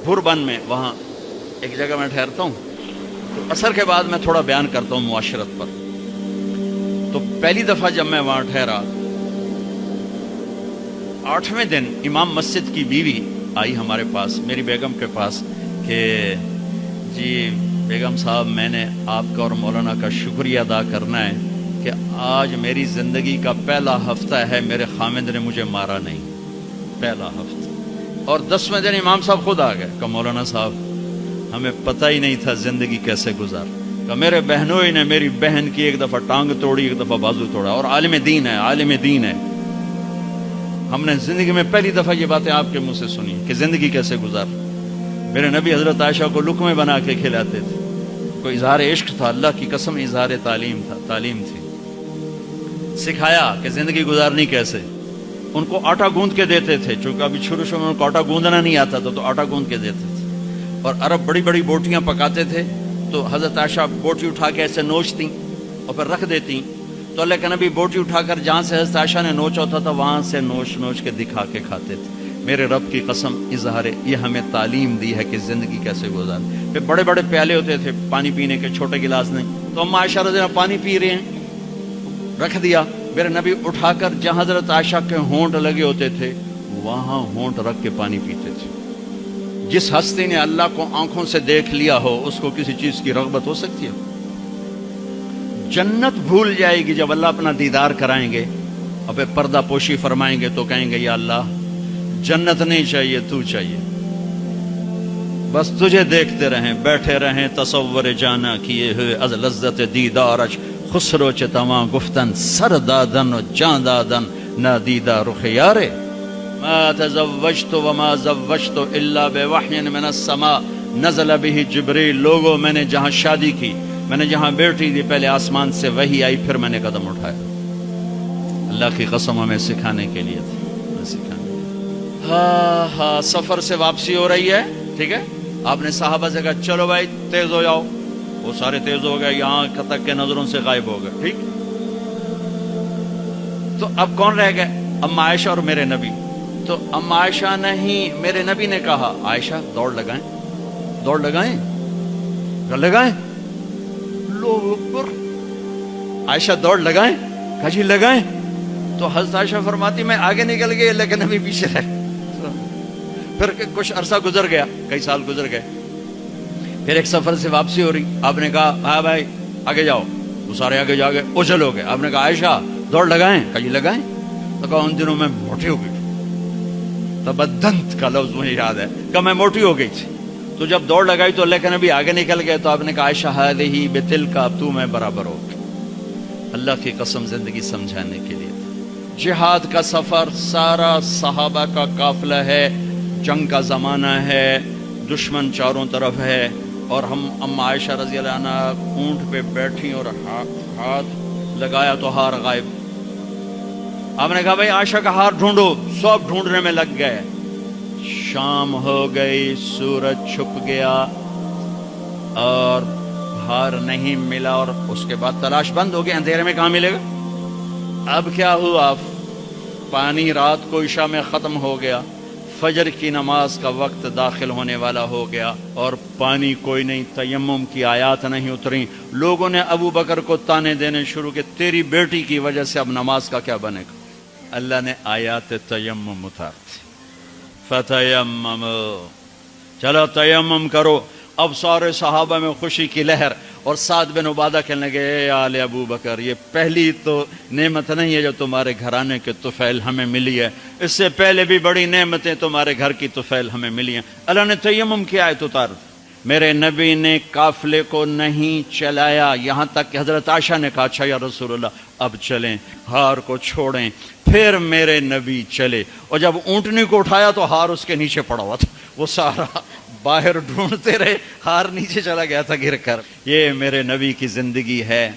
بھوربن میں وہاں ایک جگہ میں ٹھہرتا ہوں، تو عصر کے بعد میں تھوڑا بیان کرتا ہوں معاشرت پر. تو پہلی دفعہ جب میں وہاں ٹھہرا، 8ویں دن امام مسجد کی بیوی آئی ہمارے پاس، میری بیگم کے پاس، کہ جی بیگم صاحب میں نے آپ کا اور مولانا کا شکریہ ادا کرنا ہے کہ آج میری زندگی کا پہلا ہفتہ ہے میرے خامند نے مجھے مارا نہیں، پہلا ہفتہ. اور 10ویں دن امام صاحب خود آ گئے کہ مولانا صاحب ہمیں پتہ ہی نہیں تھا زندگی کیسے گزار، کہ میرے بہنوئی نے میری بہن کی ایک دفعہ ٹانگ توڑی، ایک دفعہ بازو توڑا، اور عالم دین ہے، عالم دین ہے. ہم نے زندگی میں پہلی دفعہ یہ باتیں آپ کے منہ سے سنی کہ زندگی کیسے گزار. میرے نبی حضرت عائشہ کو لقمے بنا کے کھلاتے تھے. کوئی اظہار عشق تھا، اللہ کی قسم اظہار تعلیم تھا، تعلیم تھی. سکھایا کہ زندگی گزارنی کیسے. ان کو آٹا گوندھ کے دیتے تھے، چونکہ ابھی شروع میں ان کو آٹا گوندنا نہیں آتا تھا، تو آٹا گوندھ کے دیتے تھے. اور عرب بڑی بڑی بوٹیاں پکاتے تھے، تو حضرت عائشہ بوٹی اٹھا کے ایسے نوچتیں اور پھر رکھ دیتیں. تو اللہ کے نبی بوٹی اٹھا کر جہاں سے حضرت عائشہ نے نوچا ہوتا تھا وہاں سے نوچ نوچ کے دکھا کے کھاتے تھے. میرے رب کی قسم اظہار یہ ہمیں تعلیم دی ہے کہ زندگی کیسے گزار. پھر بڑے بڑے پیالے ہوتے تھے پانی پینے کے، چھوٹے گلاس نہیں. تو ہم عائشہ رضی اللہ پانی پی رہے ہیں، رکھ دیا. میرے نبی اٹھا کر جہاں حضرت عائشہ کے ہونٹ لگے ہوتے تھے وہاں ہونٹ رکھ کے پانی پیتے تھے. جس ہستی نے اللہ کو آنکھوں سے دیکھ لیا ہو اس کو کسی چیز کی رغبت ہو سکتی ہے؟ جنت بھول جائے گی جب اللہ اپنا دیدار کرائیں گے اور پھر پردہ پوشی فرمائیں گے تو کہیں گے یا اللہ جنت نہیں چاہیے، تو چاہیے، بس تجھے دیکھتے رہیں، بیٹھے رہیں تصور جانا کیے ہوئے از لذت دیدارش. خسرو چتما گفتن سر دادن و جان دادن نادیدہ رخ یارے. ما تزوجت وما زوجت الا بوحی من السماء نزل به جبریل. لوگوں میں نے جہاں شادی کی، میں نے جہاں بیٹی دی، پہلے آسمان سے وحی آئی، پھر میں نے قدم اٹھایا. اللہ کی قسم ہمیں سکھانے کے لیے تھی. ہاں سفر سے واپسی ہو رہی ہے، ٹھیک ہے. آپ نے صحابہ سے کہا چلو بھائی تیز ہو جاؤ. وہ سارے تیز ہو گئے، یہاں تک کے نظروں سے غائب ہو گئے. ٹھیک. تو اب کون رہ گئے؟ اما عائشہ اور میرے نبی. تو اما عائشہ نہیں، میرے نبی نے کہا عائشہ دوڑ لگائیں، دوڑ لگائیں، لگائیں. اللہ اکبر. عائشہ دوڑ لگائیں، کہا جی لگائیں. تو حضرت عائشہ فرماتی میں آگے نکل گئی، لیکن نبی پیچھے رہ. پھر کچھ عرصہ گزر گیا، کئی سال گزر گئے. پھر ایک سفر سے واپسی ہو رہی. آپ نے کہا ہاں بھائی آگے جاؤ. وہ سارے آگے جا گئے، اچھل ہو گئے. آپ نے کہا عائشہ دوڑ لگائیں، کہا جی لگائیں. تو کہا ان دنوں میں موٹی ہو گئی. تبدنت کا لفظ مجھے یاد ہے کہ میں موٹی ہو گئی تھی. تو جب دوڑ لگائی تو اللہ کے نبی آگے نکل گئے. تو آپ نے کہا عائشہ ہذہ بتلک، اب تو میں برابر ہو گئی. اللہ کی قسم زندگی سمجھانے کے لیے. جہاد کا سفر سارا صحابہ کا قافلہ ہے، جنگ کا زمانہ ہے، دشمن چاروں طرف ہے، اور ہم اما عائشہ رضی اللہ عنہ اونٹ پہ بیٹھی اور ہاتھ لگایا تو ہار غائب. آپ نے کہا بھائی عائشہ کا ہار ڈھونڈو. سب ڈھونڈنے میں لگ گئے. شام ہو گئی، سورج چھپ گیا اور ہار نہیں ملا، اور اس کے بعد تلاش بند ہو گئی. اندھیرے میں کہاں ملے گا؟ اب کیا ہوا؟ پانی رات کو عشاء میں ختم ہو گیا، فجر کی نماز کا وقت داخل ہونے والا ہو گیا، اور پانی کوئی نہیں، تیمم کی آیات نہیں اتری. لوگوں نے ابو بکر کو تانے دینے شروع کہ تیری بیٹی کی وجہ سے اب نماز کا کیا بنے گا. اللہ نے آیات تیمم اتار دی. فتیمم، چلو تیمم کرو. اب سارے صحابہ میں خوشی کی لہر. اور سعد بن عبادہ کہنے لگے اے آل ابو بکر، یہ پہلی تو نعمت نہیں ہے جو تمہارے گھرانے کے طفیل ہمیں ملی ہے، اس سے پہلے بھی بڑی نعمتیں تمہارے گھر کی طفیل ہمیں ملی ہیں. اللہ نے تیمم کی آیت اتار. میرے نبی نے قافلے کو نہیں چلایا، یہاں تک کہ حضرت عائشہ نے کہا اچھا یا رسول اللہ اب چلیں، ہار کو چھوڑیں. پھر میرے نبی چلے، اور جب اونٹنی کو اٹھایا تو ہار اس کے نیچے پڑا ہوا تھا. وہ سارا باہر ڈھونڈتے رہے، ہار نیچے چلا گیا تھا گر کر. یہ میرے نبی کی زندگی ہے.